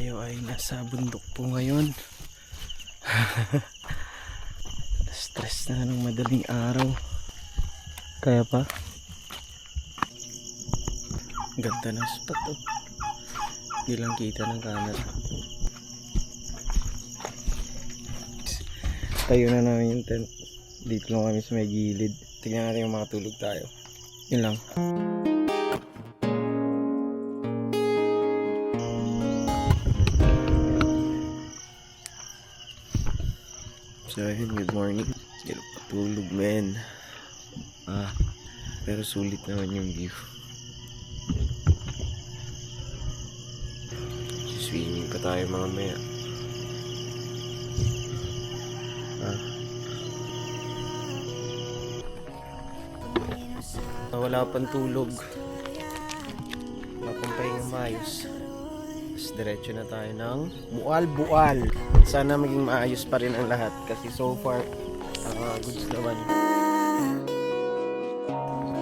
Tayo ay nasa bundok po ngayon. Stress na ng madaling araw. Kaya pa? Ganda ng spot oh. Hindi lang kita ng camera. Tayo na namin yung tent. Dito lang kami sa may gilid. Tignan natin yung makatulog tayo. Yun lang. So ayun, good morning. Hindi patulog men. Pero sulit naman yung view. Swimming pa tayo mamaya. Wala pang tulog. Wala pang pahinga maayos. Tapos diretso na tayo ng bual-bual. Sana maging maayos pa rin ang lahat. Kasi so far, goods naman.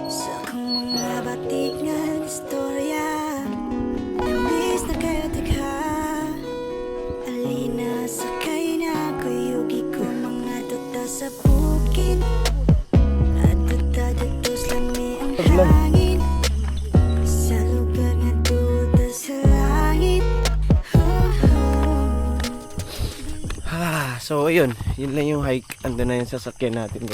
Sa kung mga batik nga istorya, namiss na kayo tigha. Alina sakay na kuyugi ko mga tuta sa bukid. At tutadatos lang ni ang hangin. Sa lugar nga tuta sa langit. So yun lang yung hike. Andun na yung sasakyan natin.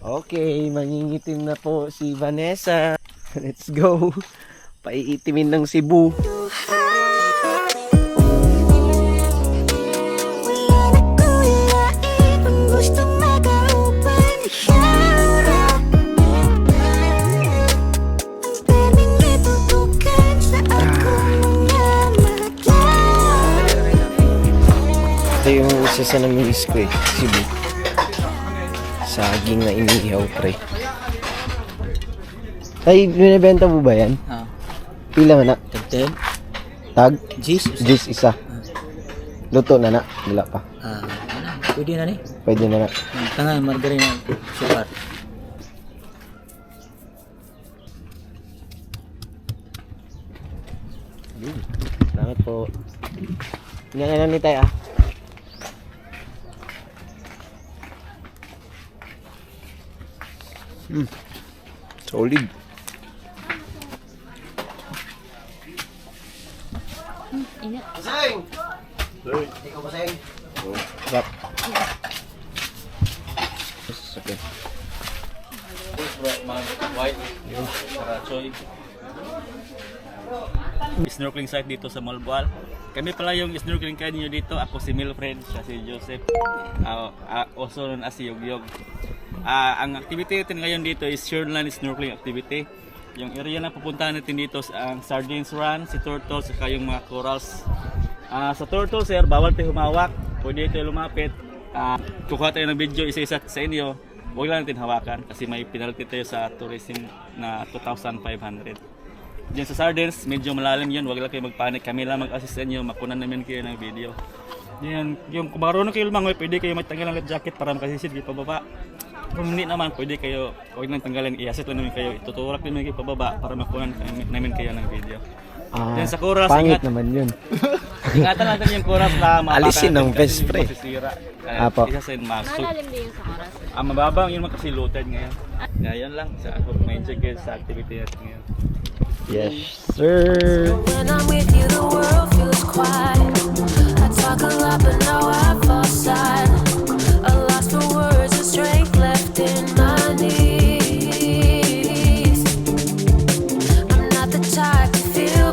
Okay, mangingitim na po si Vanessa. Let's go. Paiitimin ng Cebu. Ito yung isa sa namiss ko eh, Cebu. Saging na inihaw pre. Ay, binibenta mo ba yan? Pila man na? Tagten? Tag? Jis? Jis isa. Luto na na? Wala pa. Pwede na ni? Pwede na na. Tangan, margarina, sukar. Salamat po. Tingnan ni tayo ah. Solid. Baseng! Ikaw baseng? Sarap. Okay. White, Karachoy. Snorkeling site dito sa Malboal. Kami pala yung snorkeling kayo nyo dito. Ako si Milfred, siya si Joseph. Also known as si Yogyog. Ang activity natin ngayon dito is shoreline snorkeling activity. Yung area na pupuntahan natin dito ang Sardines Run, si Turtles, saka yung mga corals. Sa Turtles sir, bawal tayo humawak. Pwede tayo lumapit. Kukuha tayo ng video isa-isa sa inyo. Huwag lang natin hawakan kasi may penalty tayo sa tourism na 2,500. Diyan sa Sardines, medyo malalim yun. Huwag lang kayo magpanik. Kami lang mag-assist sa inyo. Makunan namin kayo ng video. Yan, yung kung marunong kayo lumangoy, pwede kayo magtanggal ng life jacket para makasisid kayo pababa. Kung hindi naman, pwede kayo, huwag nang tanggalin, i-assist lang namin kayo. Ituturak namin kayo pababa para makunan namin kayo ng video. Yan sa Coras, pangit naman yun. Ingatan natin yung Coras na Alisin ng best friend. Apo. Isa sa masuk. Malalim din yung sa oras. Mababang yun kasi loaded ngayon. Yan lang. I hope ma-enjoy kayo sa activity natin ngayon. Yes, sir. When I'm with you, the world feels quiet. I talk a lot, but now I fall silent. A loss for words, a strength left in my knees. I'm not the type to feel